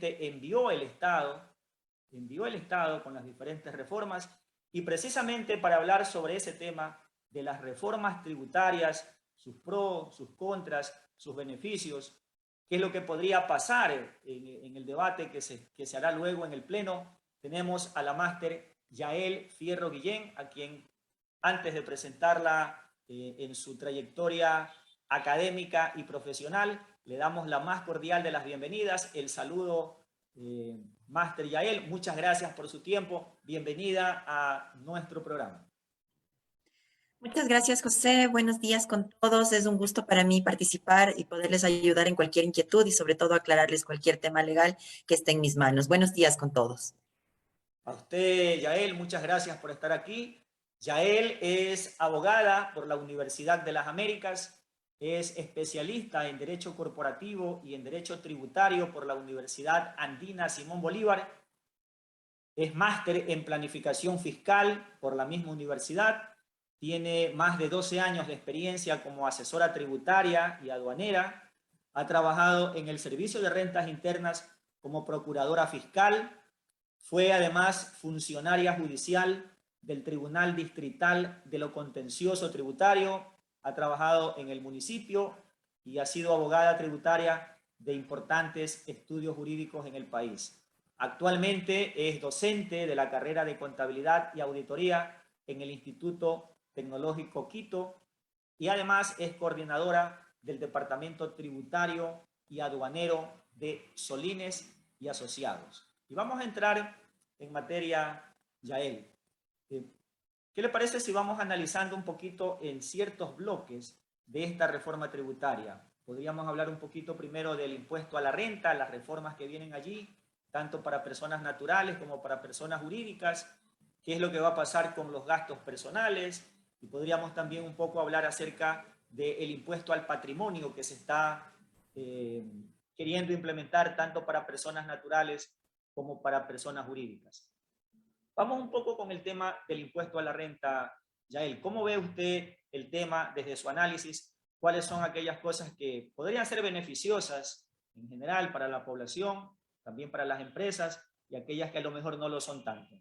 recientemente envió el Estado con las diferentes reformas, y precisamente para hablar sobre ese tema de las reformas tributarias, sus pros, sus contras, sus beneficios, qué es lo que podría pasar en el debate que se hará luego en el Pleno, tenemos a la máster Yael Fierro Guillén, a quien antes de presentarla en su trayectoria académica y profesional, le damos la más cordial de las bienvenidas, el saludo. Máster Yael, muchas gracias por su tiempo. Bienvenida a nuestro programa. Muchas gracias, José. Buenos días con todos. Es un gusto para mí participar y poderles ayudar en cualquier inquietud y sobre todo aclararles cualquier tema legal que esté en mis manos. Buenos días con todos. A usted, Yael, muchas gracias por estar aquí. Yael es abogada por la Universidad de las Américas, es especialista en Derecho Corporativo y en Derecho Tributario por la Universidad Andina Simón Bolívar, es máster en Planificación Fiscal por la misma universidad, tiene más de 12 años de experiencia como asesora tributaria y aduanera, ha trabajado en el Servicio de Rentas Internas como procuradora fiscal, fue además funcionaria judicial del Tribunal Distrital de lo Contencioso Tributario, ha trabajado en el municipio y ha sido abogada tributaria de importantes estudios jurídicos en el país. Actualmente es docente de la carrera de Contabilidad y Auditoría en el Instituto Tecnológico Quito y además es coordinadora del Departamento Tributario y Aduanero de Solines y Asociados. Y vamos a entrar en materia, Yael. ¿Qué le parece si vamos analizando un poquito en ciertos bloques de esta reforma tributaria? Podríamos hablar un poquito primero del impuesto a la renta, las reformas que vienen allí, tanto para personas naturales como para personas jurídicas, qué es lo que va a pasar con los gastos personales, y podríamos también un poco hablar acerca del impuesto al patrimonio que se está queriendo implementar tanto para personas naturales como para personas jurídicas. Vamos un poco con el tema del impuesto a la renta, Yael. ¿Cómo ve usted el tema desde su análisis? ¿Cuáles son aquellas cosas que podrían ser beneficiosas en general para la población, también para las empresas, y aquellas que a lo mejor no lo son tanto?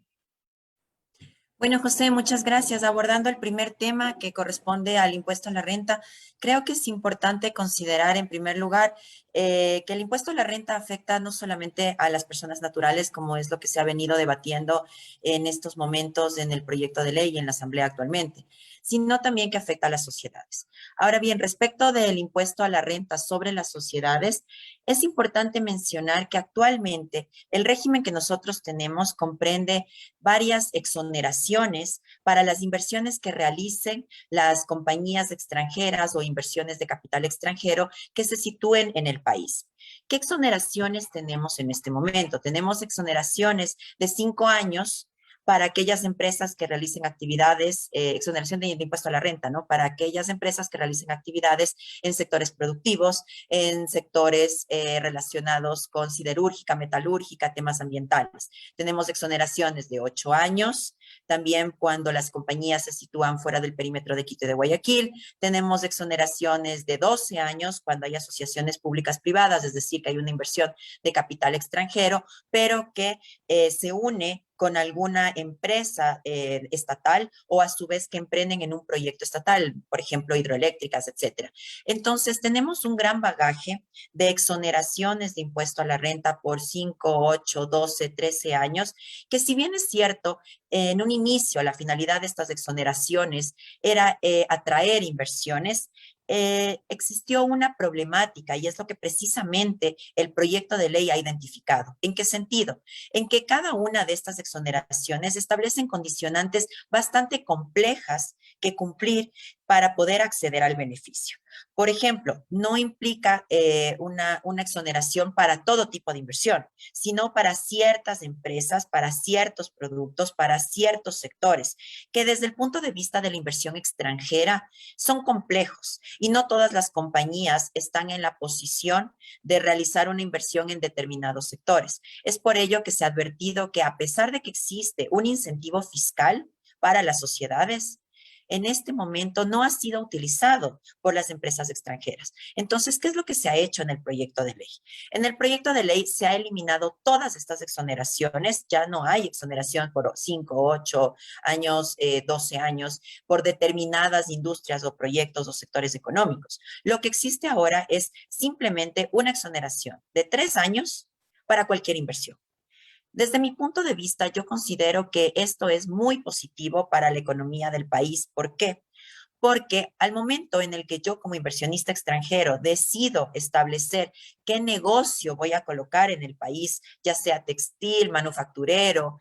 Bueno, José, muchas gracias. Abordando el primer tema que corresponde al impuesto a la renta, creo que es importante considerar en primer lugar que el impuesto a la renta afecta no solamente a las personas naturales, como es lo que se ha venido debatiendo en estos momentos en el proyecto de ley y en la Asamblea actualmente, sino también que afecta a las sociedades. Ahora bien, respecto del impuesto a la renta sobre las sociedades, es importante mencionar que actualmente el régimen que nosotros tenemos comprende varias exoneraciones para las inversiones que realicen las compañías extranjeras o inversiones de capital extranjero que se sitúen en el país. ¿Qué exoneraciones tenemos en este momento? Tenemos exoneraciones de 5 años para aquellas empresas que realicen actividades, exoneración de impuesto a la renta, ¿no? Para aquellas empresas que realicen actividades en sectores productivos, en sectores relacionados con siderúrgica, metalúrgica, temas ambientales. Tenemos exoneraciones de 8 años, también cuando las compañías se sitúan fuera del perímetro de Quito y de Guayaquil. Tenemos exoneraciones de 12 años cuando hay asociaciones públicas privadas, es decir, que hay una inversión de capital extranjero, pero que se une con alguna empresa estatal o a su vez que emprenden en un proyecto estatal, por ejemplo, hidroeléctricas, etcétera. Entonces, tenemos un gran bagaje de exoneraciones de impuesto a la renta por 5, 8, 12, 13 años, que si bien es cierto, en un inicio la finalidad de estas exoneraciones era atraer inversiones, existió una problemática y es lo que precisamente el proyecto de ley ha identificado. ¿En qué sentido? En que cada una de estas exoneraciones establecen condicionantes bastante complejas que cumplir para poder acceder al beneficio. Por ejemplo, no implica una exoneración para todo tipo de inversión, sino para ciertas empresas, para ciertos productos, para ciertos sectores, que desde el punto de vista de la inversión extranjera son complejos y no todas las compañías están en la posición de realizar una inversión en determinados sectores. Es por ello que se ha advertido que a pesar de que existe un incentivo fiscal para las sociedades, en este momento no ha sido utilizado por las empresas extranjeras. Entonces, ¿qué es lo que se ha hecho en el proyecto de ley? En el proyecto de ley se ha eliminado todas estas exoneraciones, ya no hay exoneración por 5, 8 años, 12 años, por determinadas industrias o proyectos o sectores económicos. Lo que existe ahora es simplemente una exoneración de 3 años para cualquier inversión. Desde mi punto de vista, yo considero que esto es muy positivo para la economía del país. ¿Por qué? Porque al momento en el que yo como inversionista extranjero decido establecer qué negocio voy a colocar en el país, ya sea textil, manufacturero,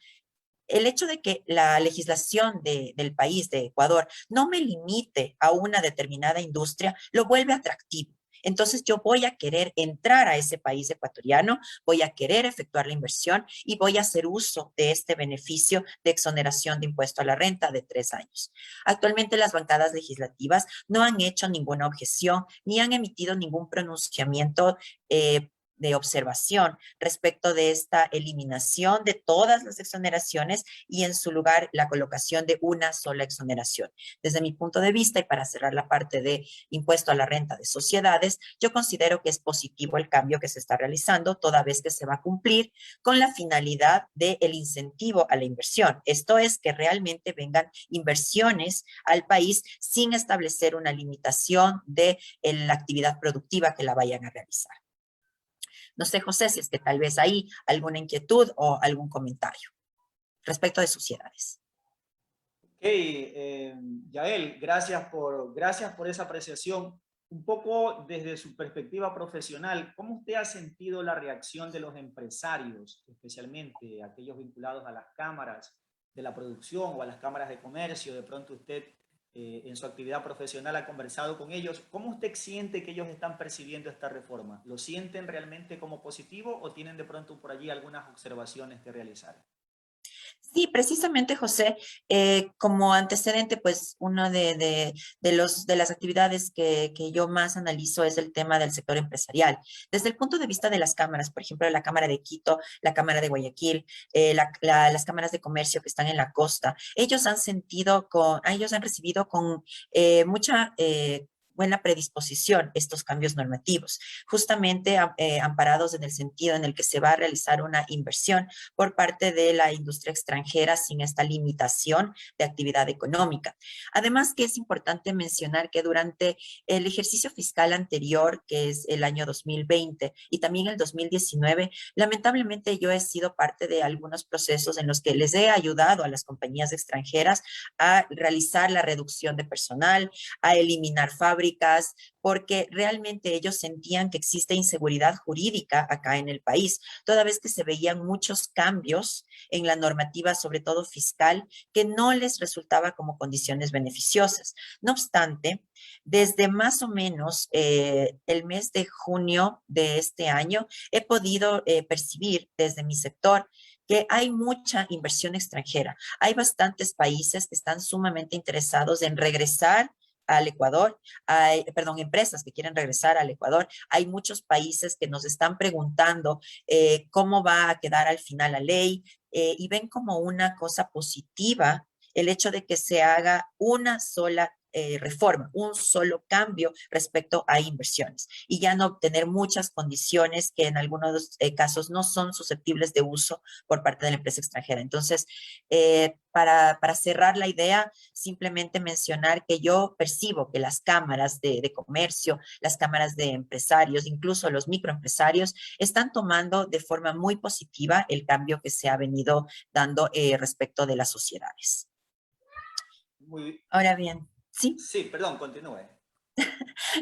el hecho de que la legislación del país, de Ecuador, no me limite a una determinada industria, lo vuelve atractivo. Entonces yo voy a querer entrar a ese país ecuatoriano, voy a querer efectuar la inversión y voy a hacer uso de este beneficio de exoneración de impuesto a la renta de 3 años. Actualmente las bancadas legislativas no han hecho ninguna objeción ni han emitido ningún pronunciamiento de observación respecto de esta eliminación de todas las exoneraciones y en su lugar la colocación de una sola exoneración. Desde mi punto de vista y para cerrar la parte de impuesto a la renta de sociedades, yo considero que es positivo el cambio que se está realizando toda vez que se va a cumplir con la finalidad del incentivo a la inversión. Esto es que realmente vengan inversiones al país sin establecer una limitación de la actividad productiva que la vayan a realizar. No sé, José, si es que tal vez hay alguna inquietud o algún comentario respecto de sociedades. Ok, Yael, gracias por esa apreciación. Un poco desde su perspectiva profesional, ¿cómo usted ha sentido la reacción de los empresarios, especialmente aquellos vinculados a las cámaras de la producción o a las cámaras de comercio? De pronto usted en su actividad profesional ha conversado con ellos. ¿Cómo usted siente que ellos están percibiendo esta reforma? ¿Lo sienten realmente como positivo o tienen de pronto por allí algunas observaciones que realizar? Sí, precisamente, José, como antecedente, pues una de las actividades que yo más analizo es el tema del sector empresarial. Desde el punto de vista de las cámaras, por ejemplo, la Cámara de Quito, la Cámara de Guayaquil, las cámaras de comercio que están en la costa, ellos han recibido con mucha buena predisposición estos cambios normativos, justamente amparados en el sentido en el que se va a realizar una inversión por parte de la industria extranjera sin esta limitación de actividad económica. Además que es importante mencionar que durante el ejercicio fiscal anterior, que es el año 2020 y también el 2019, lamentablemente yo he sido parte de algunos procesos en los que les he ayudado a las compañías extranjeras a realizar la reducción de personal, a eliminar fábricas, porque realmente ellos sentían que existe inseguridad jurídica acá en el país, toda vez que se veían muchos cambios en la normativa, sobre todo fiscal, que no les resultaba como condiciones beneficiosas. No obstante, desde más o menos el mes de junio de este año, he podido percibir desde mi sector que hay mucha inversión extranjera. Hay bastantes países que están sumamente interesados en regresar al Ecuador, perdón, empresas que quieren regresar al Ecuador. Hay muchos países que nos están preguntando cómo va a quedar al final la ley y ven como una cosa positiva el hecho de que se haga una sola reforma, un solo cambio respecto a inversiones y ya no tener muchas condiciones que en algunos casos no son susceptibles de uso por parte de la empresa extranjera. Entonces, para cerrar la idea, simplemente mencionar que yo percibo que las cámaras de comercio, las cámaras de empresarios, incluso los microempresarios, están tomando de forma muy positiva el cambio que se ha venido dando respecto de las sociedades. Muy, Ahora bien, ¿sí? sí, perdón, continúe.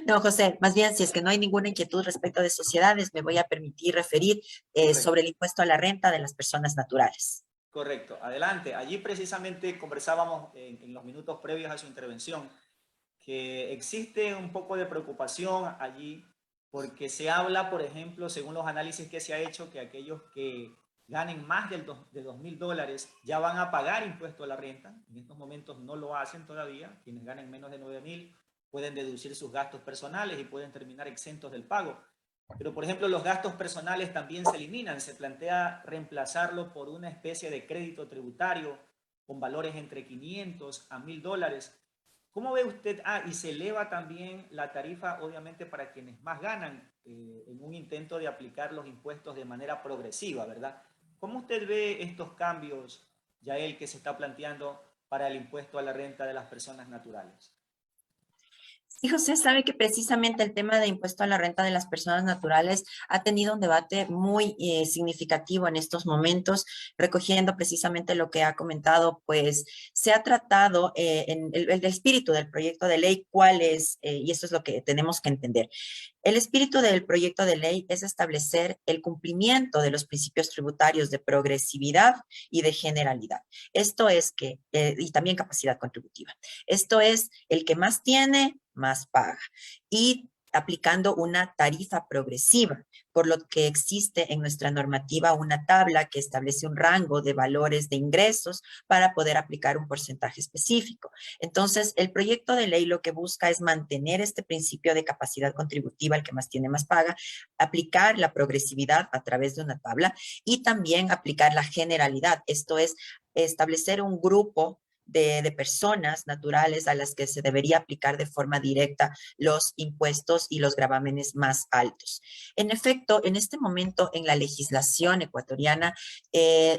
No, José, más bien, si es que no hay ninguna inquietud respecto de sociedades, me voy a permitir referir sobre Correcto. el impuesto a la renta de las personas naturales. Correcto, adelante. Allí precisamente conversábamos en los minutos previos a su intervención que existe un poco de preocupación allí porque se habla, por ejemplo, según los análisis que se ha hecho, que aquellos que ganen más de $2.000 ya van a pagar impuesto a la renta. En estos momentos no lo hacen todavía. Quienes ganen menos de 9.000 pueden deducir sus gastos personales y pueden terminar exentos del pago. Pero, por ejemplo, los gastos personales también se eliminan. Se plantea reemplazarlo por una especie de crédito tributario con valores entre $500 a $1.000 ¿Cómo ve usted? Ah, y se eleva también la tarifa, obviamente, para quienes más ganan, en un intento de aplicar los impuestos de manera progresiva, ¿verdad? ¿Cómo usted ve estos cambios, Yael, que se está planteando para el impuesto a la renta de las personas naturales? Sí, José sabe que precisamente el tema de impuesto a la renta de las personas naturales ha tenido un debate muy significativo en estos momentos, recogiendo precisamente lo que ha comentado, pues se ha tratado en el espíritu del proyecto de ley, cuál es, y eso es lo que tenemos que entender. El espíritu del proyecto de ley es establecer el cumplimiento de los principios tributarios de progresividad y de generalidad. Esto es que, y también capacidad contributiva. Esto es el que más tiene, más paga. Y aplicando una tarifa progresiva, por lo que existe en nuestra normativa una tabla que establece un rango de valores de ingresos para poder aplicar un porcentaje específico. Entonces, el proyecto de ley lo que busca es mantener este principio de capacidad contributiva, el que más tiene más paga, aplicar la progresividad a través de una tabla y también aplicar la generalidad, esto es establecer un grupo de personas naturales a las que se debería aplicar de forma directa los impuestos y los gravámenes más altos. En efecto, en este momento en la legislación ecuatoriana,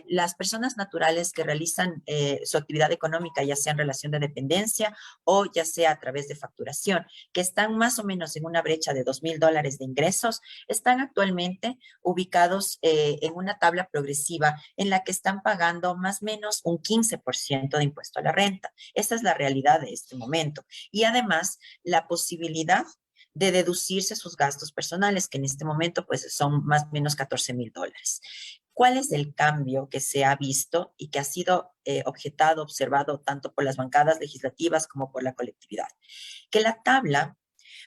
las personas naturales que realizan su actividad económica, ya sea en relación de dependencia o ya sea a través de facturación, que están más o menos en una brecha de $2,000 de ingresos, están actualmente ubicados en una tabla progresiva en la que están pagando más o menos un 15% de impuesto a la renta. Esa es la realidad de este momento. Y además, la posibilidad de deducirse sus gastos personales, que en este momento pues son más o menos $14,000. ¿Cuál es el cambio que se ha visto y que ha sido objetado, observado tanto por las bancadas legislativas como por la colectividad? Que la tabla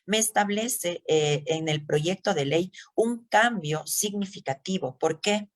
me establece en el proyecto de ley un cambio significativo. ¿Por qué?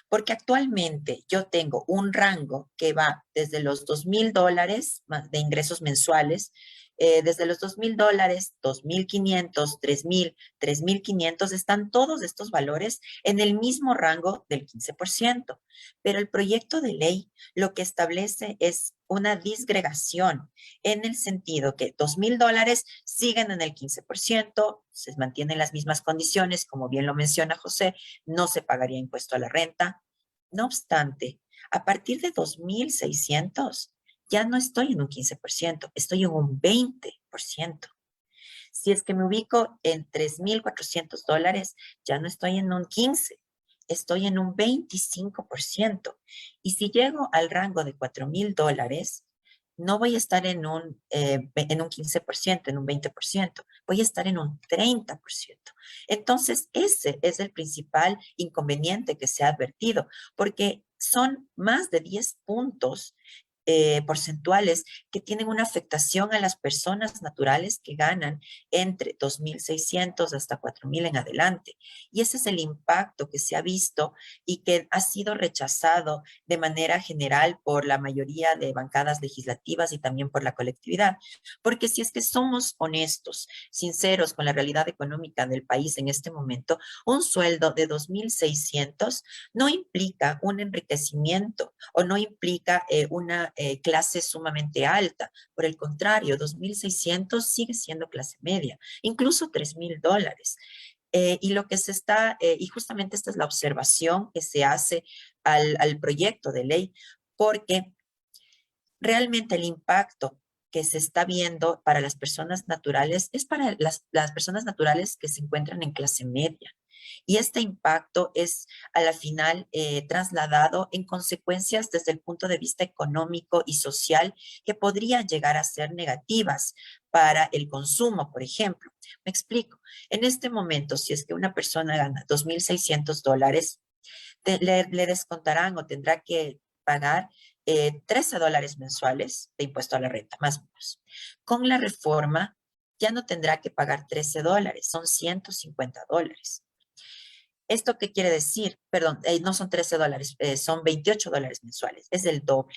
Porque actualmente yo tengo un rango que va desde los $2,000 de ingresos mensuales, desde los $2,000, 2,500, 3,000, 3,500, están todos estos valores en el mismo rango del 15%. Pero el proyecto de ley lo que establece es una disgregación en el sentido que $2,000 siguen en el 15%, se mantienen las mismas condiciones, como bien lo menciona José, no se pagaría impuesto a la renta. No obstante, a partir de 2,600 ya no estoy en un 15%, estoy en un 20%. Si es que me ubico en $3,400, ya no estoy en un 15%, estoy en un 25%. Y si llego al rango de $4,000, no voy a estar en un 15%, en un 20%, voy a estar en un 30%. Entonces, ese es el principal inconveniente que se ha advertido, porque son más de 10 puntos porcentuales que tienen una afectación a las personas naturales que ganan entre 2,600 hasta 4,000 en adelante. Y ese es el impacto que se ha visto y que ha sido rechazado de manera general por la mayoría de bancadas legislativas y también por la colectividad. Porque si es que somos honestos, sinceros con la realidad económica del país en este momento, un sueldo de 2,600 no implica un enriquecimiento o no implica una clase sumamente alta. Por el contrario, 2,600 sigue siendo clase media, incluso $3,000. Y lo que se está, y justamente esta es la observación que se hace al proyecto de ley, porque realmente el impacto que se está viendo para las personas naturales es para las personas naturales que se encuentran en clase media. Y este impacto es a la final trasladado en consecuencias desde el punto de vista económico y social que podrían llegar a ser negativas para el consumo, por ejemplo. Me explico. En este momento, si es que una persona gana $2,600, le descontarán o tendrá que pagar $13 mensuales de impuesto a la renta, más o menos. Con la reforma ya no tendrá que pagar $13, son $150. ¿Esto qué quiere decir? Perdón, no son $13, son $28 mensuales, es el doble.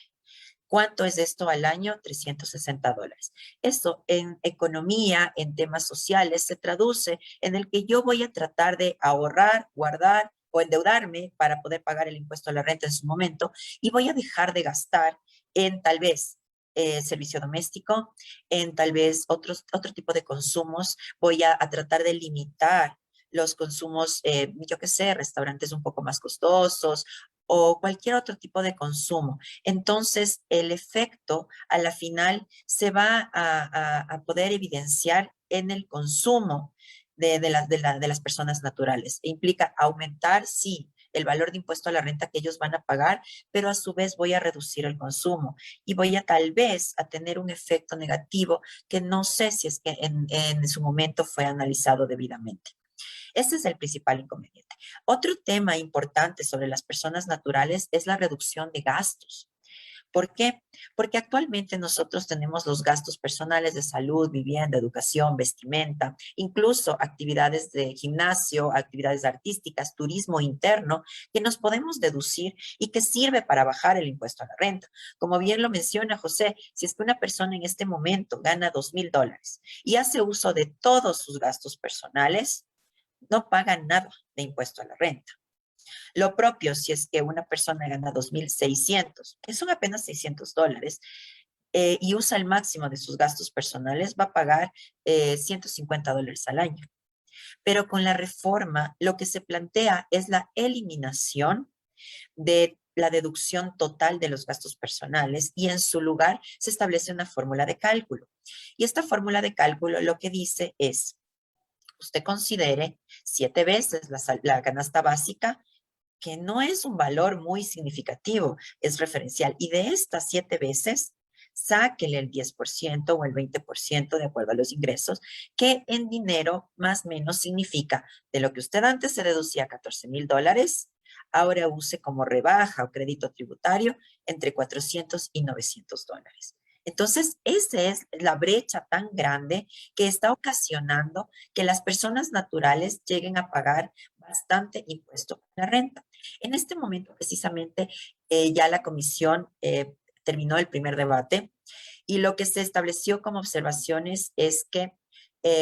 ¿Cuánto es esto al año? $360. Esto en economía, en temas sociales, se traduce en el que yo voy a tratar de ahorrar, guardar o endeudarme para poder pagar el impuesto a la renta en su momento y voy a dejar de gastar en tal vez servicio doméstico, en tal vez otro tipo de consumos. Voy a tratar de limitar los consumos, yo qué sé, restaurantes un poco más costosos o cualquier otro tipo de consumo. Entonces, el efecto a la final se va a poder evidenciar en el consumo de las personas naturales. E implica aumentar, sí, el valor de impuesto a la renta que ellos van a pagar, pero a su vez voy a reducir el consumo y voy a tal vez a tener un efecto negativo que no sé si es que en su momento fue analizado debidamente. Ese es el principal inconveniente. Otro tema importante sobre las personas naturales es la reducción de gastos. ¿Por qué? Porque actualmente nosotros tenemos los gastos personales de salud, vivienda, educación, vestimenta, incluso actividades de gimnasio, actividades artísticas, turismo interno, que nos podemos deducir y que sirve para bajar el impuesto a la renta. Como bien lo menciona José, si es que una persona en este momento gana $2,000 y hace uso de todos sus gastos personales, no paga nada de impuesto a la renta. Lo propio si es que una persona gana 2,600, que son apenas $600, y usa el máximo de sus gastos personales, va a pagar $150 al año. Pero con la reforma, lo que se plantea es la eliminación de la deducción total de los gastos personales y en su lugar se establece una fórmula de cálculo. Y esta fórmula de cálculo lo que dice es, usted considere 7 veces la canasta básica, que no es un valor muy significativo, es referencial. Y de estas 7 veces, sáquele el 10% o el 20% de acuerdo a los ingresos, que en dinero más o menos significa de lo que usted antes se deducía $14,000, ahora use como rebaja o crédito tributario entre $400 y $900. Entonces, esa es la brecha tan grande que está ocasionando que las personas naturales lleguen a pagar bastante impuesto a la renta. En este momento, precisamente, ya la comisión terminó el primer debate y lo que se estableció como observaciones es que,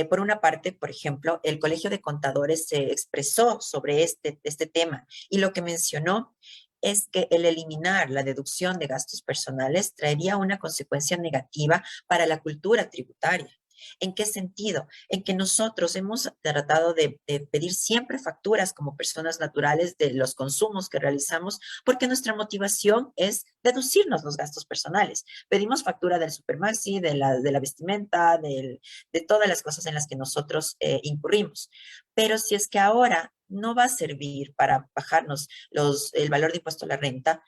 por una parte, por ejemplo, el Colegio de Contadores se expresó sobre este tema y lo que mencionó es que el eliminar la deducción de gastos personales traería una consecuencia negativa para la cultura tributaria. ¿En qué sentido? En que nosotros hemos tratado de pedir siempre facturas como personas naturales de los consumos que realizamos, porque nuestra motivación es deducirnos los gastos personales. Pedimos factura del supermaxi, de la vestimenta, de todas las cosas en las que nosotros incurrimos. Pero si es que ahora no va a servir para bajarnos el valor de impuesto a la renta,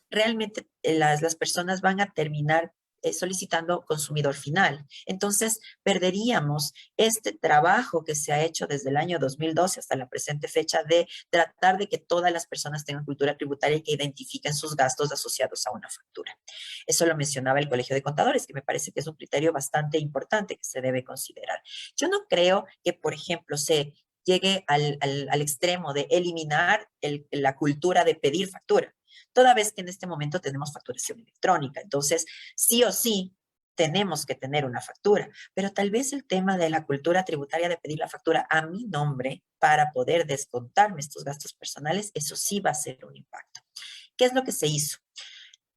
realmente las personas van a terminar solicitando consumidor final. Entonces, perderíamos este trabajo que se ha hecho desde el año 2012 hasta la presente fecha de tratar de que todas las personas tengan cultura tributaria y que identifiquen sus gastos asociados a una factura. Eso lo mencionaba el Colegio de Contadores, que me parece que es un criterio bastante importante que se debe considerar. Yo no creo que, por ejemplo, se llegue al extremo de eliminar la cultura de pedir factura, toda vez que en este momento tenemos facturación electrónica. Entonces, sí o sí, tenemos que tener una factura, pero tal vez el tema de la cultura tributaria de pedir la factura a mi nombre para poder descontarme estos gastos personales, eso sí va a ser un impacto. ¿Qué es lo que se hizo?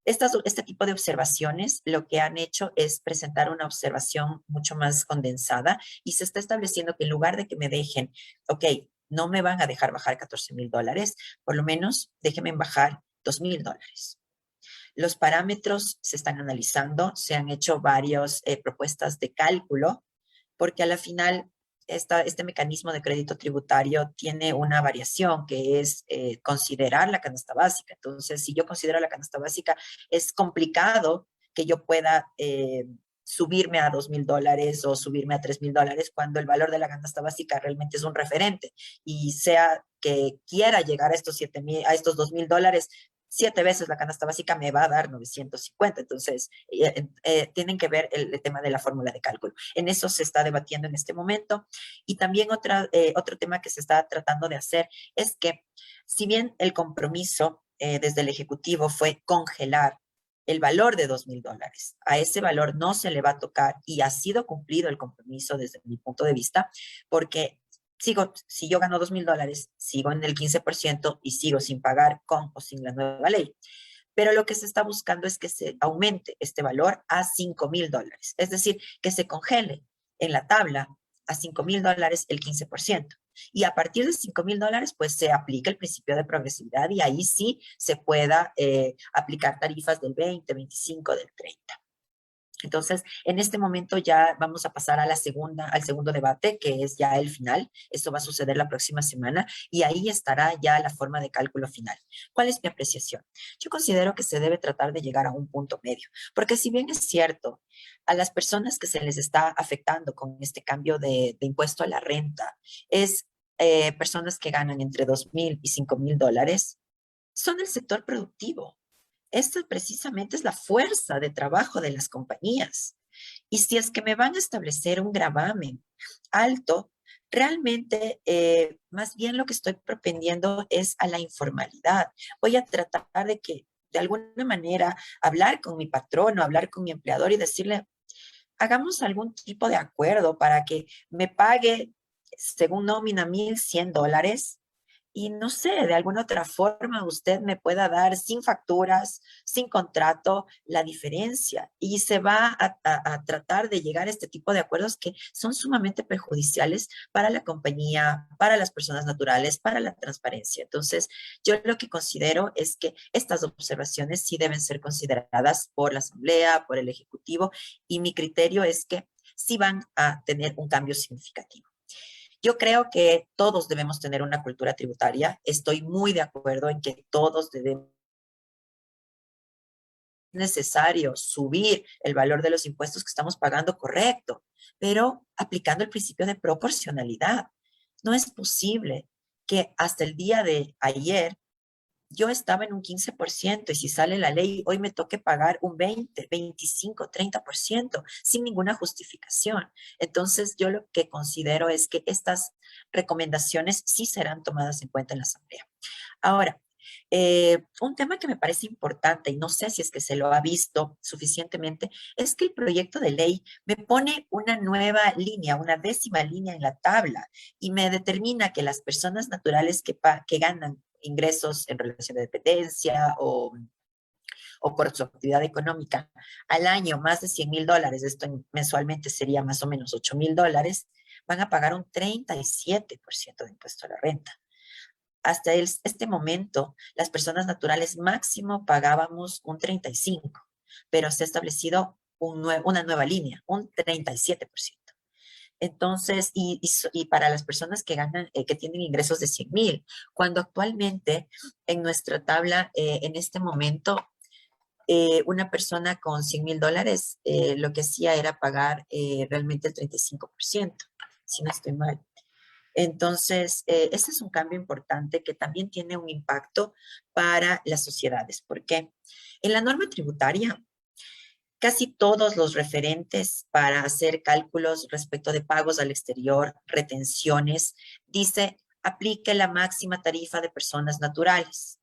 Este tipo de observaciones lo que han hecho es presentar una observación mucho más condensada y se está estableciendo que en lugar de que me dejen, ok, no me van a dejar bajar $14,000, por lo menos déjenme bajar $2,000. Los parámetros se están analizando, se han hecho varias propuestas de cálculo, porque a la final este mecanismo de crédito tributario tiene una variación que es considerar la canasta básica. Entonces, si yo considero la canasta básica, es complicado que yo pueda subirme a $2,000 o subirme a $3,000 cuando el valor de la canasta básica realmente es un referente y sea que quiera llegar a estos $2,000, 7 veces la canasta básica me va a dar 950. Entonces, tienen que ver el tema de la fórmula de cálculo. En eso se está debatiendo en este momento. Y también otro tema que se está tratando de hacer es que, si bien el compromiso desde el Ejecutivo fue congelar el valor de $2,000, a ese valor no se le va a tocar y ha sido cumplido el compromiso desde mi punto de vista, porque si yo gano $2,000, sigo en el 15% y sigo sin pagar con o sin la nueva ley. pero lo que se está buscando es que se aumente este valor a $5,000, es decir, que se congele en la tabla a $5,000 el 15%. Y a partir de $5,000, pues se aplica el principio de progresividad y ahí sí se pueda aplicar tarifas del 20, 25, del 30. Entonces, en este momento ya vamos a pasar a al segundo debate, que es ya el final. Esto va a suceder la próxima semana y ahí estará ya la forma de cálculo final. ¿Cuál es mi apreciación? Yo considero que se debe tratar de llegar a un punto medio, porque si bien es cierto, a las personas que se les está afectando con este cambio de impuesto a la renta, es personas que ganan entre 2,000 y $5,000, son el sector productivo. Esta precisamente es la fuerza de trabajo de las compañías. Y si es que me van a establecer un gravamen alto, realmente más bien lo que estoy propendiendo es a la informalidad. Voy a tratar de que de alguna manera hablar con mi patrono, hablar con mi empleador y decirle, hagamos algún tipo de acuerdo para que me pague según nómina $1,100 y no sé, de alguna otra forma usted me pueda dar sin facturas, sin contrato, la diferencia. Y se va a tratar de llegar a este tipo de acuerdos que son sumamente perjudiciales para la compañía, para las personas naturales, para la transparencia. Entonces, yo lo que considero es que estas observaciones sí deben ser consideradas por la Asamblea, por el Ejecutivo, y mi criterio es que sí van a tener un cambio significativo. Yo creo que todos debemos tener una cultura tributaria. Estoy muy de acuerdo en que todos debemos necesario subir el valor de los impuestos que estamos pagando, correcto, pero aplicando el principio de proporcionalidad. No es posible que hasta el día de ayer yo estaba en un 15% y si sale la ley, hoy me toque pagar un 20, 25, 30% sin ninguna justificación. Entonces, yo lo que considero es que estas recomendaciones sí serán tomadas en cuenta en la Asamblea. Ahora, un tema que me parece importante y no sé si es que se lo ha visto suficientemente, es que el proyecto de ley me pone una nueva línea, una 10ª línea en la tabla y me determina que las personas naturales que ganan ingresos en relación de dependencia o por su actividad económica al año más de $100,000, esto mensualmente sería más o menos $8,000, van a pagar un 37% de impuesto a la renta. Hasta este momento, las personas naturales máximo pagábamos un 35%, pero se ha establecido una nueva línea, un 37%. Entonces, y para las personas que ganan, que tienen ingresos de 100,000, cuando actualmente en nuestra tabla, en este momento, una persona con $100,000 lo que hacía era pagar realmente el 35%, si no estoy mal. Entonces, ese es un cambio importante que también tiene un impacto para las sociedades. ¿Por qué? En la norma tributaria, casi todos los referentes para hacer cálculos respecto de pagos al exterior, retenciones, dice, aplique la máxima tarifa de personas naturales.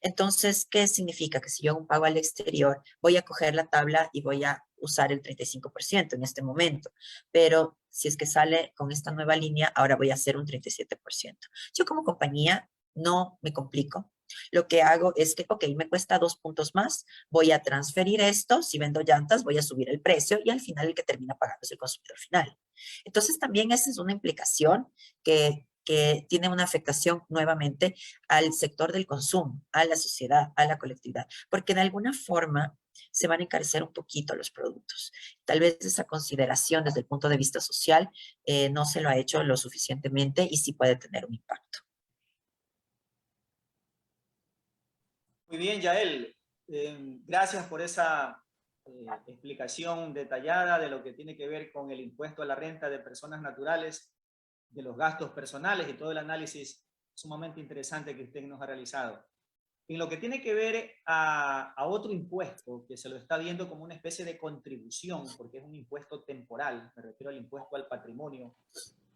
Entonces, ¿qué significa? Que si yo hago un pago al exterior, voy a coger la tabla y voy a usar el 35% en este momento. Pero si es que sale con esta nueva línea, ahora voy a hacer un 37%. Yo como compañía no me complico. Lo que hago es que, ok, me cuesta 2 puntos más, voy a transferir esto, si vendo llantas, voy a subir el precio y al final el que termina pagando es el consumidor final. Entonces también esa es una implicación que tiene una afectación nuevamente al sector del consumo, a la sociedad, a la colectividad, porque de alguna forma se van a encarecer un poquito los productos. Tal vez esa consideración desde el punto de vista social no se lo ha hecho lo suficientemente y sí puede tener un impacto. Muy bien, Yael. Gracias por esa explicación detallada de lo que tiene que ver con el impuesto a la renta de personas naturales, de los gastos personales y todo el análisis sumamente interesante que usted nos ha realizado. En lo que tiene que ver a otro impuesto que se lo está viendo como una especie de contribución, porque es un impuesto temporal, me refiero al impuesto al patrimonio,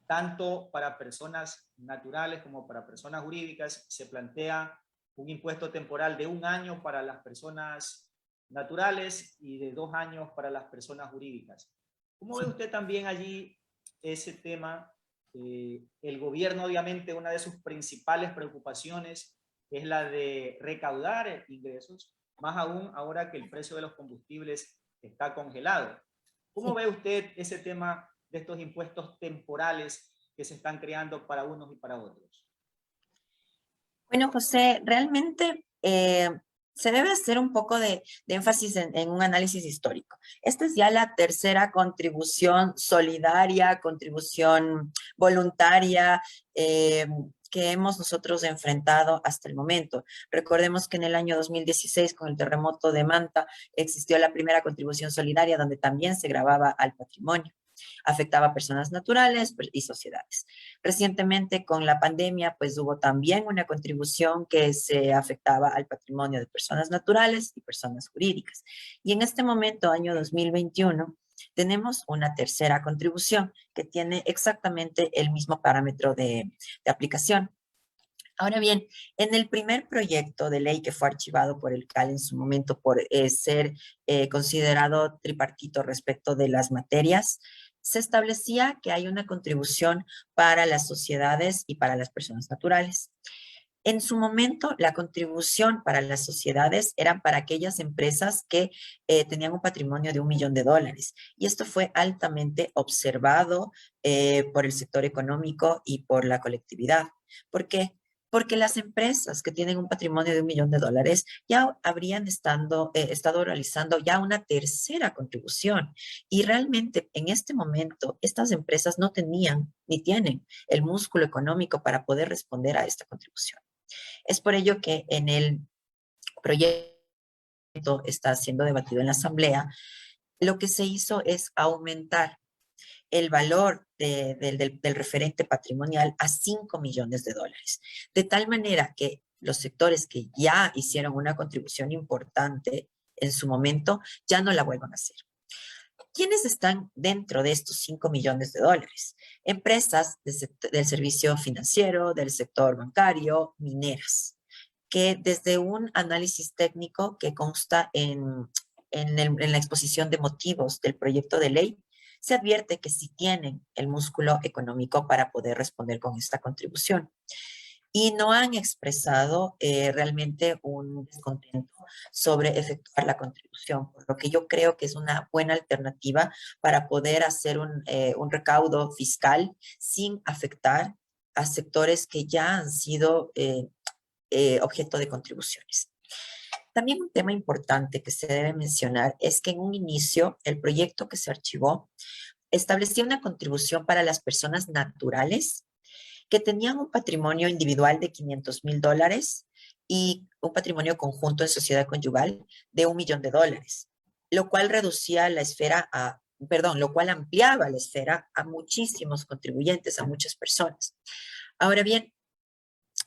tanto para personas naturales como para personas jurídicas, se plantea un impuesto temporal de 1 año para las personas naturales y de 2 años para las personas jurídicas. ¿Cómo ve Sí. usted también allí ese tema? El gobierno, obviamente, una de sus principales preocupaciones es la de recaudar ingresos, más aún ahora que el precio de los combustibles está congelado. ¿Cómo Sí. ve usted ese tema de estos impuestos temporales que se están creando para unos y para otros? Bueno, José, realmente se debe hacer un poco de énfasis en un análisis histórico. Esta es ya la tercera contribución solidaria, contribución voluntaria eh, que hemos nosotros enfrentado hasta el momento. Recordemos que en el año 2016, con el terremoto de Manta, existió la primera contribución solidaria donde también se gravaba al patrimonio. Afectaba a personas naturales y sociedades. Recientemente, con la pandemia, pues hubo también una contribución que se afectaba al patrimonio de personas naturales y personas jurídicas. Y en este momento, año 2021, tenemos una tercera contribución que tiene exactamente el mismo parámetro de aplicación. Ahora bien, en el primer proyecto de ley que fue archivado por el CAL en su momento por ser considerado tripartito respecto de las materias, se establecía que hay una contribución para las sociedades y para las personas naturales. En su momento, la contribución para las sociedades eran para aquellas empresas que tenían un patrimonio de $1.000.000. Y esto fue altamente observado por el sector económico y por la colectividad. ¿Por qué? Porque las empresas que tienen un patrimonio de $1.000.000 ya habrían estado realizando ya una tercera contribución. Y realmente en este momento estas empresas no tenían ni tienen el músculo económico para poder responder a esta contribución. Es por ello que en el proyecto está siendo debatido en la Asamblea, lo que se hizo es aumentar el valor del referente patrimonial a $5.000.000, de tal manera que los sectores que ya hicieron una contribución importante en su momento ya no la vuelvan a hacer. ¿Quiénes están dentro de estos $5.000.000? Empresas del servicio financiero, del sector bancario, mineras, que desde un análisis técnico que consta en la exposición de motivos del proyecto de ley, se advierte que sí tienen el músculo económico para poder responder con esta contribución. Y no han expresado realmente un descontento sobre efectuar la contribución, por lo que yo creo que es una buena alternativa para poder hacer un recaudo fiscal sin afectar a sectores que ya han sido objeto de contribuciones. También un tema importante que se debe mencionar es que en un inicio el proyecto que se archivó establecía una contribución para las personas naturales que tenían un patrimonio individual de $500.000 y un patrimonio conjunto en sociedad conyugal de $1.000.000, lo cual reducía la esfera lo cual ampliaba la esfera a muchísimos contribuyentes, a muchas personas. Ahora bien,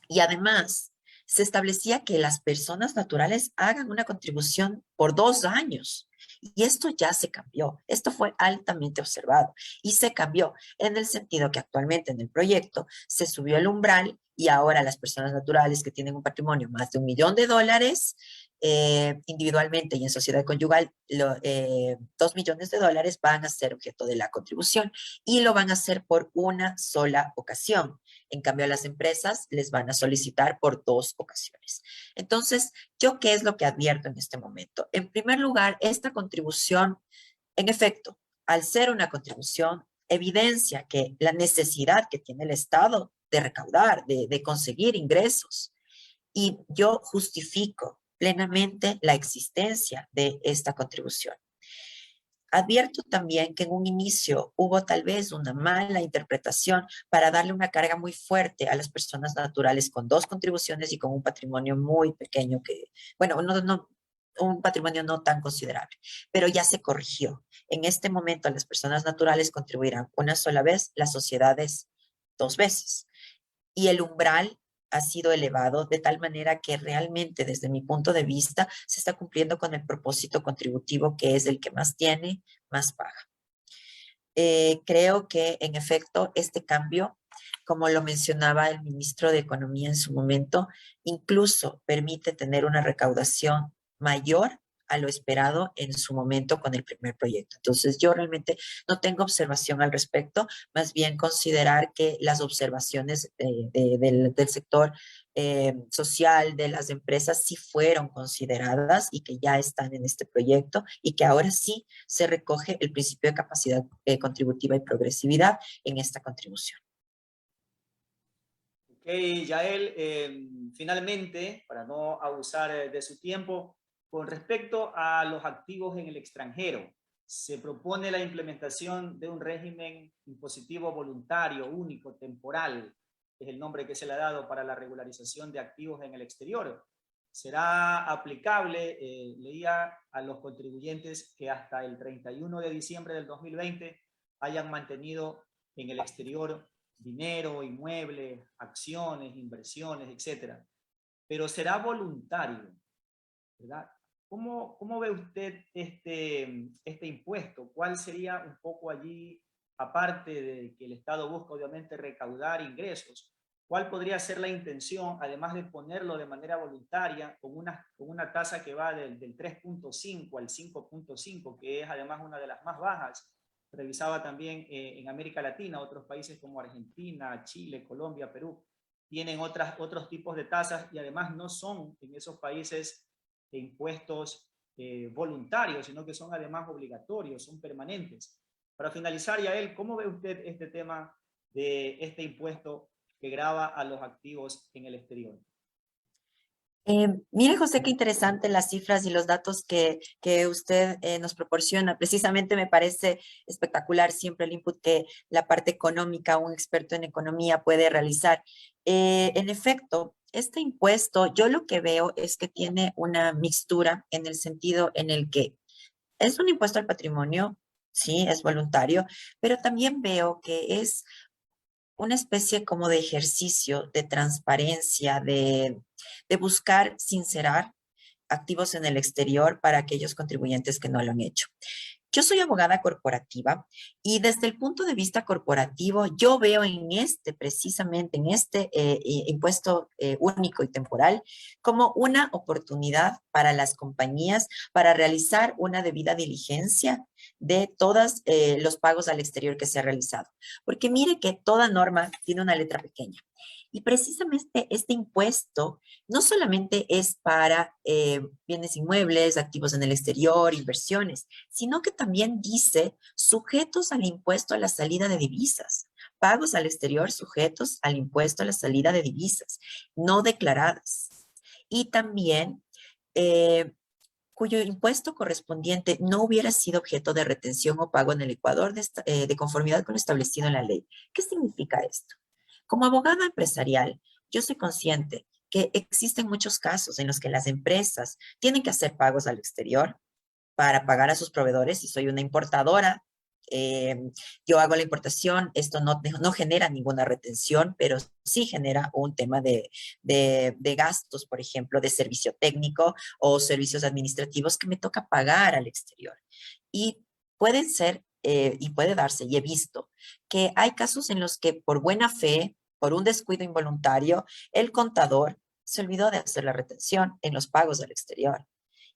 y además, se establecía que las personas naturales hagan una contribución por 2 años. Y esto ya se cambió. Esto fue altamente observado y se cambió en el sentido que actualmente en el proyecto se subió el umbral y ahora las personas naturales que tienen un patrimonio más de $1.000.000 individualmente y en sociedad conyugal, $2.000.000 van a ser objeto de la contribución y lo van a hacer por una sola ocasión. En cambio, a las empresas les van a solicitar por 2 ocasiones. Entonces, ¿yo qué es lo que advierto en este momento? En primer lugar, esta contribución, en efecto, al ser una contribución, evidencia que la necesidad que tiene el Estado de recaudar, de conseguir ingresos. Y yo justifico plenamente la existencia de esta contribución. Advierto también que en un inicio hubo tal vez una mala interpretación para darle una carga muy fuerte a las personas naturales con 2 contribuciones y con un patrimonio muy pequeño bueno, un patrimonio no tan considerable, pero ya se corrigió. En este momento las personas naturales contribuirán una sola vez, las sociedades 2 veces. Y el umbral ha sido elevado de tal manera que realmente desde mi punto de vista se está cumpliendo con el propósito contributivo que es el que más tiene, más paga. Creo que en efecto este cambio, como lo mencionaba el ministro de Economía en su momento, incluso permite tener una recaudación mayor a lo esperado en su momento con el primer proyecto. Entonces, yo realmente no tengo observación al respecto, más bien considerar que las observaciones del sector social de las empresas sí fueron consideradas y que ya están en este proyecto y que ahora sí se recoge el principio de capacidad contributiva y progresividad en esta contribución. Ok, Yael, finalmente, para no abusar de su tiempo, con respecto a los activos en el extranjero, se propone la implementación de un régimen impositivo voluntario, único, temporal, es el nombre que se le ha dado para la regularización de activos en el exterior. Será aplicable, leía, a los contribuyentes que hasta el 31 de diciembre del 2020 hayan mantenido en el exterior dinero, inmuebles, acciones, inversiones, etcétera. Pero será voluntario, ¿verdad? ¿Cómo ve usted este impuesto? ¿Cuál sería un poco allí, aparte de que el Estado busca obviamente recaudar ingresos? ¿Cuál podría ser la intención, además de ponerlo de manera voluntaria, con una tasa que va del 3.5 al 5.5, que es además una de las más bajas? Revisaba también en América Latina, otros países como Argentina, Chile, Colombia, Perú, tienen otros tipos de tasas y además no son en esos países impuestos voluntarios, sino que son además obligatorios, son permanentes. Para finalizar, Yael, ¿cómo ve usted este tema de este impuesto que grava a los activos en el exterior? Mire, José, qué interesante las cifras y los datos que usted nos proporciona. Precisamente me parece espectacular siempre el input que la parte económica, un experto en economía puede realizar. En efecto, este impuesto, yo lo que veo es que tiene una mixtura en el sentido en el que es un impuesto al patrimonio, sí, es voluntario, pero también veo que es una especie como de ejercicio de transparencia, de buscar sincerar activos en el exterior para aquellos contribuyentes que no lo han hecho. Yo soy abogada corporativa y desde el punto de vista corporativo, yo veo en precisamente en este impuesto único y temporal, como una oportunidad para las compañías para realizar una debida diligencia de todos los pagos al exterior que se ha realizado. Porque mire que toda norma tiene una letra pequeña. Y precisamente este impuesto no solamente es para bienes inmuebles, activos en el exterior, inversiones, sino que también dice sujetos al impuesto a la salida de divisas, pagos al exterior sujetos al impuesto a la salida de divisas, no declaradas. Y también cuyo impuesto correspondiente no hubiera sido objeto de retención o pago en el Ecuador de conformidad con lo establecido en la ley. ¿Qué significa esto? Como abogada empresarial, yo soy consciente que existen muchos casos en los que las empresas tienen que hacer pagos al exterior para pagar a sus proveedores. Si soy una importadora, eh, yo hago la importación, esto no genera ninguna retención, pero sí genera un tema de gastos, por ejemplo, de servicio técnico o servicios administrativos que me toca pagar al exterior. Y pueden ser, y puede darse, y he visto, que hay casos en los que por buena fe, por un descuido involuntario, el contador se olvidó de hacer la retención en los pagos al exterior.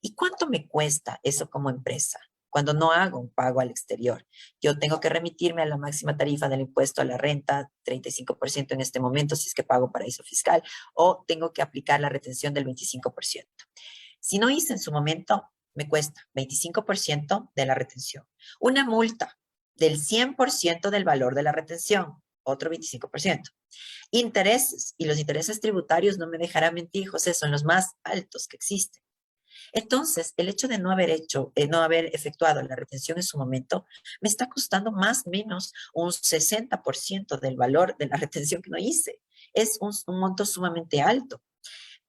¿Y cuánto me cuesta eso como empresa? Cuando no hago un pago al exterior, yo tengo que remitirme a la máxima tarifa del impuesto a la renta, 35% en este momento, si es que pago paraíso fiscal, o tengo que aplicar la retención del 25%. Si no hice en su momento, me cuesta 25% de la retención. Una multa del 100% del valor de la retención, otro 25%. Intereses, y los intereses tributarios, no me dejará mentir, José, son los más altos que existen. Entonces, el hecho de no haber efectuado la retención en su momento, me está costando más o menos un 60% del valor de la retención que no hice. Es un monto sumamente alto.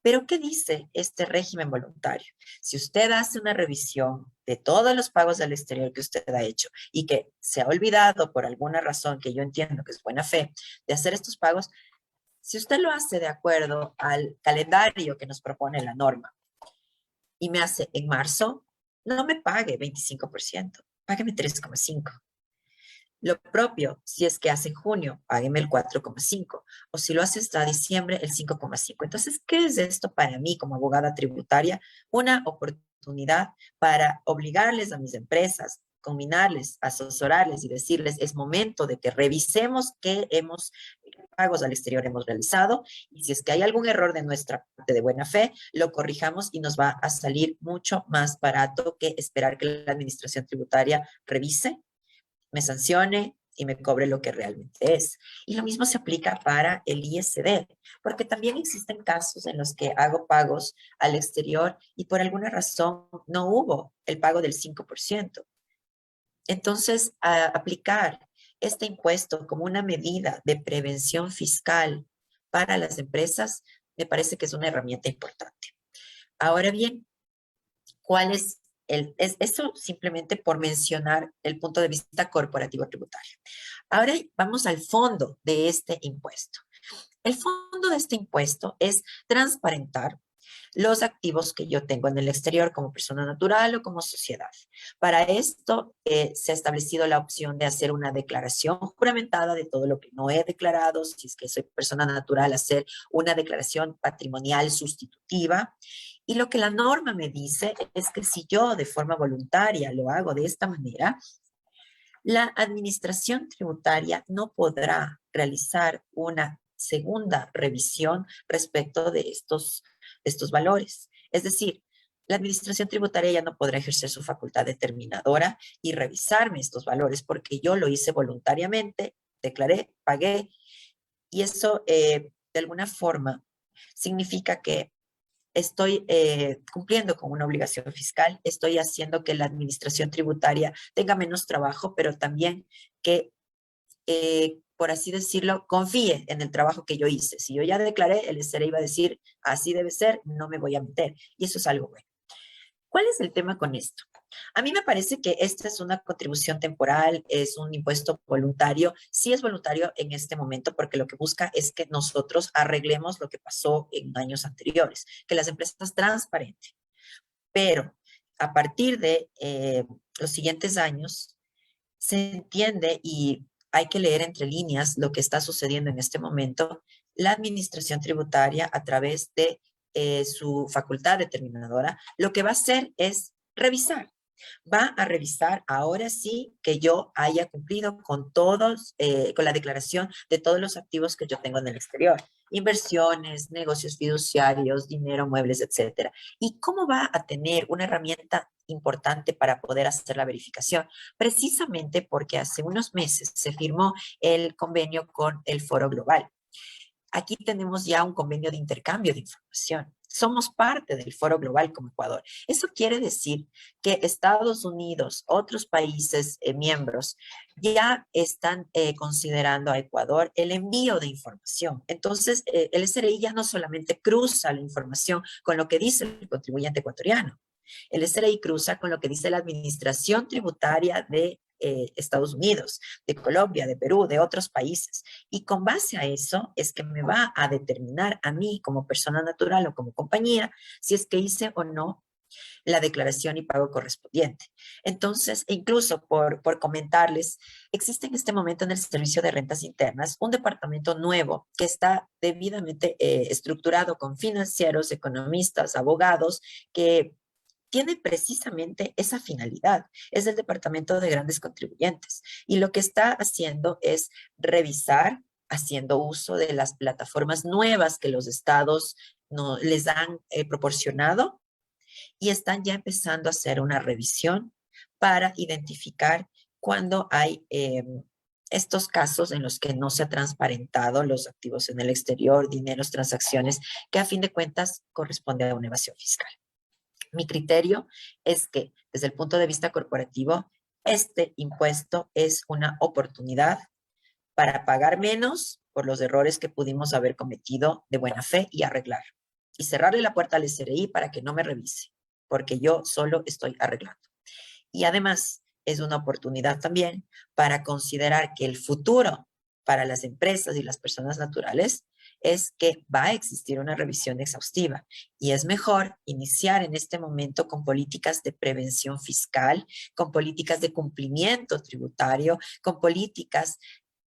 Pero, ¿qué dice este régimen voluntario? Si usted hace una revisión de todos los pagos al exterior que usted ha hecho y que se ha olvidado por alguna razón, que yo entiendo que es buena fe, de hacer estos pagos, si usted lo hace de acuerdo al calendario que nos propone la norma, y me hace en marzo, no me pague 25%, págueme 3,5%. Lo propio, si es que hace en junio, págueme el 4,5%, o si lo hace hasta diciembre, el 5,5%. Entonces, ¿qué es esto para mí como abogada tributaria? Una oportunidad oportunidad para obligarles a mis empresas, combinarles, asesorarles y decirles, es momento de que revisemos qué pagos al exterior hemos realizado y si es que hay algún error de nuestra parte de buena fe, lo corrijamos y nos va a salir mucho más barato que esperar que la administración tributaria revise, me sancione y me cobre lo que realmente es. Y lo mismo se aplica para el ISD, porque también existen casos en los que hago pagos al exterior y por alguna razón no hubo el pago del 5%. Entonces, aplicar este impuesto como una medida de prevención fiscal para las empresas me parece que es una herramienta importante. Ahora bien, ¿cuál es eso simplemente por mencionar el punto de vista corporativo tributario? Ahora vamos al fondo de este impuesto. El fondo de este impuesto es transparentar los activos que yo tengo en el exterior como persona natural o como sociedad. Para esto se ha establecido la opción de hacer una declaración juramentada de todo lo que no he declarado, si es que soy persona natural, hacer una declaración patrimonial sustitutiva. Y lo que la norma me dice es que si yo de forma voluntaria lo hago de esta manera, la administración tributaria no podrá realizar una segunda revisión respecto de estos valores. Es decir, la administración tributaria ya no podrá ejercer su facultad determinadora y revisarme estos valores porque yo lo hice voluntariamente, declaré, pagué, y eso de alguna forma significa que estoy cumpliendo con una obligación fiscal, estoy haciendo que la administración tributaria tenga menos trabajo, pero también que, por así decirlo, confíe en el trabajo que yo hice. Si yo ya declaré, el SRE iba a decir, así debe ser, no me voy a meter. Y eso es algo bueno. ¿Cuál es el tema con esto? A mí me parece que esta es una contribución temporal, es un impuesto voluntario. Sí es voluntario en este momento porque lo que busca es que nosotros arreglemos lo que pasó en años anteriores, que las empresas transparenten. Pero a partir de los siguientes años, se entiende y hay que leer entre líneas lo que está sucediendo en este momento. La administración tributaria, a través de su facultad determinadora, lo que va a hacer es revisar. Va a revisar ahora sí que yo haya cumplido con todos, con la declaración de todos los activos que yo tengo en el exterior. Inversiones, negocios fiduciarios, dinero, muebles, etcétera. ¿Y cómo va a tener una herramienta importante para poder hacer la verificación? Precisamente porque hace unos meses se firmó el convenio con el Foro Global. Aquí tenemos ya un convenio de intercambio de información. Somos parte del Foro Global como Ecuador. Eso quiere decir que Estados Unidos, otros países miembros, ya están considerando a Ecuador el envío de información. Entonces, el SRI ya no solamente cruza la información con lo que dice el contribuyente ecuatoriano, el SRI cruza con lo que dice la administración tributaria de Estados Unidos, de Colombia, de Perú, de otros países. Y con base a eso es que me va a determinar a mí como persona natural o como compañía si es que hice o no la declaración y pago correspondiente. Entonces, incluso por comentarles, existe en este momento en el Servicio de Rentas Internas un departamento nuevo que está debidamente estructurado con financieros, economistas, abogados, que tiene precisamente esa finalidad. Es el Departamento de Grandes Contribuyentes. Y lo que está haciendo es revisar, haciendo uso de las plataformas nuevas que los estados les han proporcionado y están ya empezando a hacer una revisión para identificar cuando hay estos casos en los que no se ha transparentado los activos en el exterior, dineros, transacciones, que a fin de cuentas corresponde a una evasión fiscal. Mi criterio es que desde el punto de vista corporativo, este impuesto es una oportunidad para pagar menos por los errores que pudimos haber cometido de buena fe y arreglar. Y cerrarle la puerta al SRI para que no me revise, porque yo solo estoy arreglando. Y además es una oportunidad también para considerar que el futuro para las empresas y las personas naturales es que va a existir una revisión exhaustiva y es mejor iniciar en este momento con políticas de prevención fiscal, con políticas de cumplimiento tributario, con políticas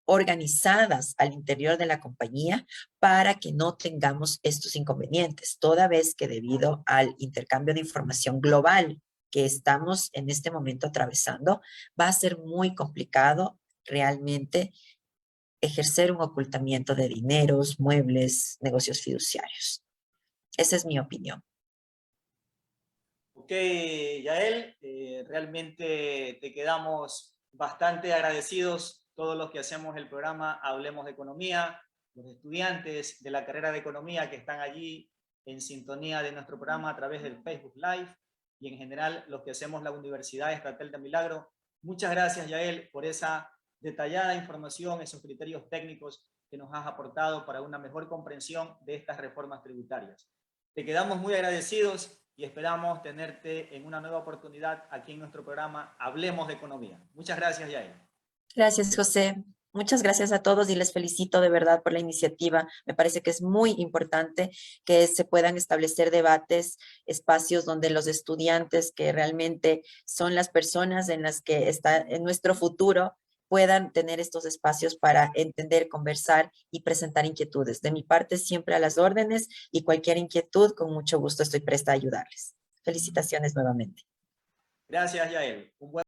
organizadas al interior de la compañía para que no tengamos estos inconvenientes, toda vez que debido al intercambio de información global que estamos en este momento atravesando, va a ser muy complicado realmente ejercer un ocultamiento de dineros, muebles, negocios fiduciarios. Esa es mi opinión. Ok, Yael, realmente te quedamos bastante agradecidos todos los que hacemos el programa Hablemos de Economía, los estudiantes de la carrera de Economía que están allí en sintonía de nuestro programa a través del Facebook Live y en general los que hacemos la Universidad Estatal de Milagro. Muchas gracias, Yael, por esa detallada información, esos criterios técnicos que nos has aportado para una mejor comprensión de estas reformas tributarias. Te quedamos muy agradecidos y esperamos tenerte en una nueva oportunidad aquí en nuestro programa Hablemos de Economía. Muchas gracias, Yael. Gracias, José. Muchas gracias a todos y les felicito de verdad por la iniciativa. Me parece que es muy importante que se puedan establecer debates, espacios donde los estudiantes, que realmente son las personas en las que está en nuestro futuro, puedan tener estos espacios para entender, conversar y presentar inquietudes. De mi parte, siempre a las órdenes y cualquier inquietud, con mucho gusto estoy presta a ayudarles. Felicitaciones nuevamente. Gracias, Yael. Un buen